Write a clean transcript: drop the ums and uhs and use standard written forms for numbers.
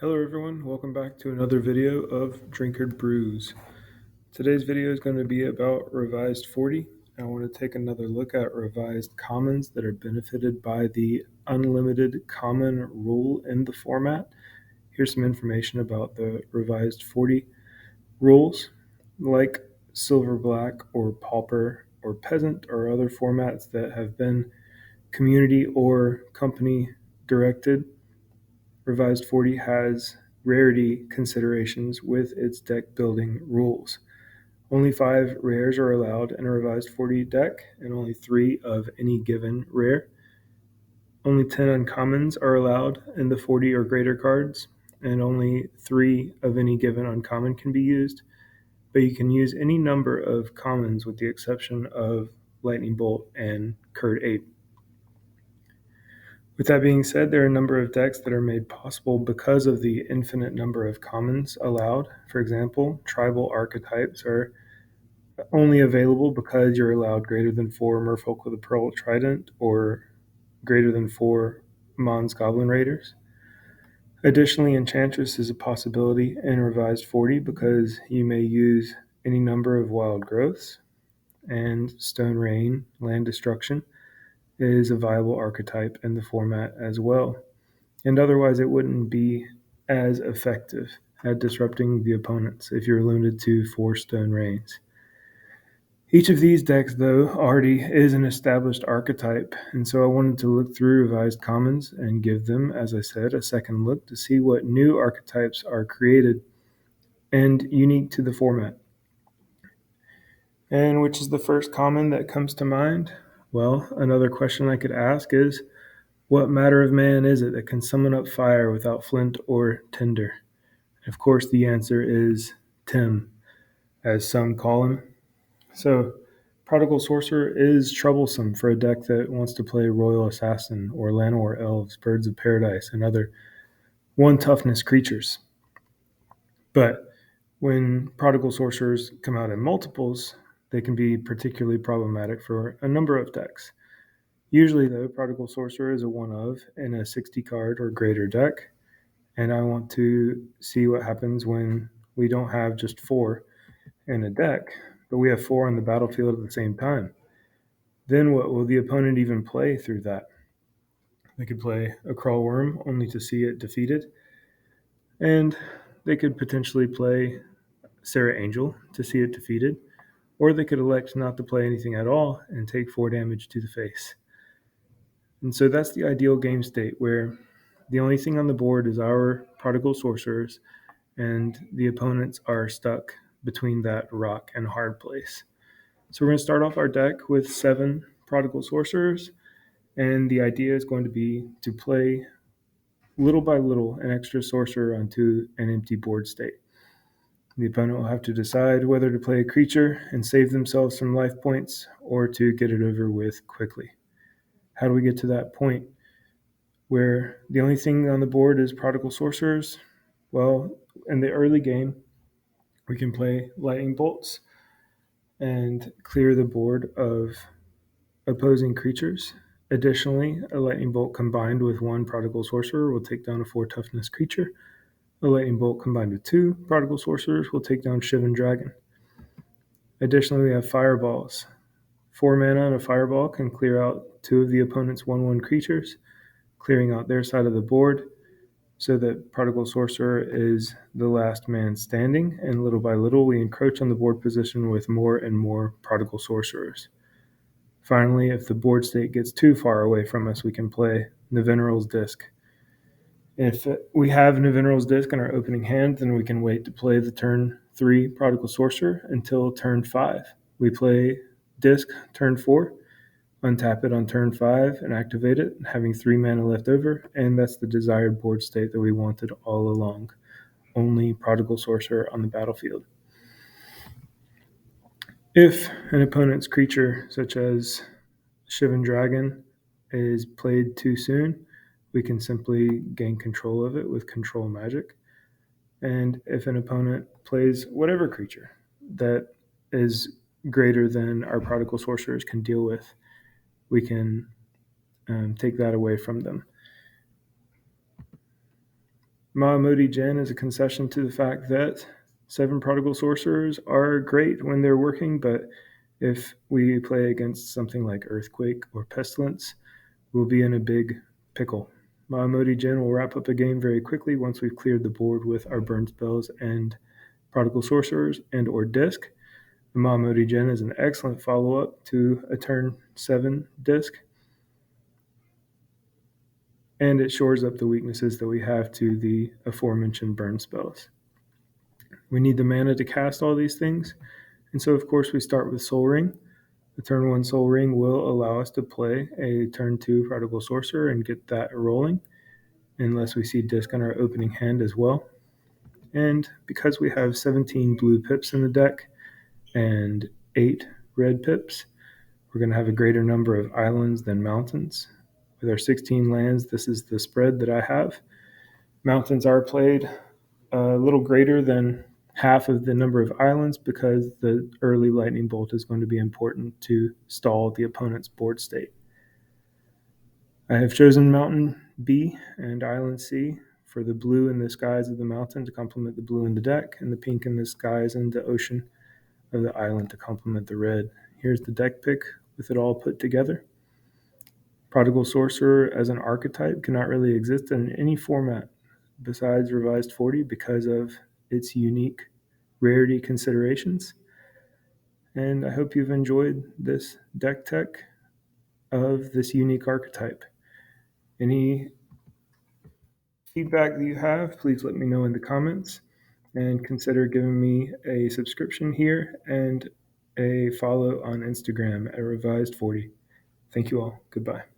Hello everyone, welcome back to another video of Drinkard Brews. Today's video is going to be about Revised 40. I want to take another look at revised commons that are benefited by the unlimited common rule in the format. Here's some information about the Revised 40 rules. Like Silver Black or Pauper or Peasant or other formats that have been community or company directed, Revised 40 has rarity considerations with its deck building rules. Only 5 rares are allowed in a Revised 40 deck, and only 3 of any given rare. Only 10 uncommons are allowed in the 40 or greater cards, and only 3 of any given uncommon can be used. But you can use any number of commons with the exception of Lightning Bolt and Curd Ape. With that being said, there are a number of decks that are made possible because of the infinite number of commons allowed. For example, tribal archetypes are only available because you're allowed greater than 4 Merfolk with a Pearl Trident or greater than 4 Mons Goblin Raiders. Additionally, Enchantress is a possibility in Revised 40 because you may use any number of wild growths, and Stone Rain, Land Destruction, is a viable archetype in the format as well. And otherwise it wouldn't be as effective at disrupting the opponents if you're limited to 4 Stone Rains. Each of these decks, though, already is an established archetype, and so I wanted to look through revised commons and give them, as I said, a second look to see what new archetypes are created and unique to the format. And which is the first common that comes to mind? Well, another question I could ask is, what matter of man is it that can summon up fire without flint or tinder? Of course, the answer is Tim, as some call him. So, Prodigal Sorcerer is troublesome for a deck that wants to play Royal Assassin or Llanowar Elves, Birds of Paradise, and other 1 toughness creatures. But when Prodigal Sorcerers come out in multiples, they can be particularly problematic for a number of decks. Usually, though, Prodigal Sorcerer is a 1-of in a 60 card or greater deck, and I want to see what happens when we don't have just 4 in a deck, but we have 4 on the battlefield at the same time. Then what will the opponent even play through that? They could play a Crawl Worm only to see it defeated, and they could potentially play Serra Angel to see it defeated, or they could elect not to play anything at all and take 4 damage to the face. And so that's the ideal game state where the only thing on the board is our Prodigal Sorcerers, and the opponents are stuck between that rock and hard place. So we're going to start off our deck with 7 Prodigal Sorcerers, and the idea is going to be to play little by little an extra sorcerer onto an empty board state. The opponent will have to decide whether to play a creature and save themselves some life points or to get it over with quickly. How do we get to that point where the only thing on the board is Prodigal Sorcerers? Well, in the early game, we can play Lightning Bolts and clear the board of opposing creatures. Additionally, a Lightning Bolt combined with 1 Prodigal Sorcerer will take down a 4 toughness creature. A Lightning Bolt combined with 2 Prodigal Sorcerers will take down Shivan Dragon. Additionally, we have Fireballs. 4 mana and a Fireball can clear out 2 of the opponent's 1/1 creatures, clearing out their side of the board so that Prodigal Sorcerer is the last man standing, and little by little we encroach on the board position with more and more Prodigal Sorcerers. Finally, if the board state gets too far away from us, we can play Nevinyrral's Disc. If we have Nevinyrral's Disc in our opening hand, then we can wait to play the turn 3 Prodigal Sorcerer until turn 5. We play Disc turn 4, untap it on turn 5, and activate it, having 3 mana left over, and that's the desired board state that we wanted all along. Only Prodigal Sorcerer on the battlefield. If an opponent's creature, such as Shivan Dragon, is played too soon, we can simply gain control of it with Control Magic. And if an opponent plays whatever creature that is greater than our Prodigal Sorcerers can deal with, we can take that away from them. Mahamoti Jin is a concession to the fact that 7 Prodigal Sorcerers are great when they're working, but if we play against something like Earthquake or Pestilence, we'll be in a big pickle. Mahamoti Jin will wrap up a game very quickly once we've cleared the board with our burn spells and Prodigal Sorcerers and or Disc. The Mahamoti Jin is an excellent follow-up to a turn 7 Disc, and it shores up the weaknesses that we have to the aforementioned burn spells. We need the mana to cast all these things, and so of course we start with Soul Ring. The turn 1 Soul Ring will allow us to play a turn 2 Prodigal Sorcerer and get that rolling, unless we see Disc on our opening hand as well. And because we have 17 blue pips in the deck and 8 red pips, we're going to have a greater number of islands than mountains. With our 16 lands, this is the spread that I have. Mountains are played a little greater than half of the number of islands because the early lightning bolt is going to be important to stall the opponent's board state. I have chosen Mountain B and Island C for the blue in the skies of the mountain to complement the blue in the deck, and the pink in the skies and the ocean of the island to complement the red. Here's the deck pick with it all put together. Prodigal Sorcerer as an archetype cannot really exist in any format besides Revised 40 because of its unique rarity considerations. And I hope you've enjoyed this deck tech of this unique archetype. Any feedback that you have, please let me know in the comments, and consider giving me a subscription here and a follow on Instagram at Revised 40. Thank you all. Goodbye.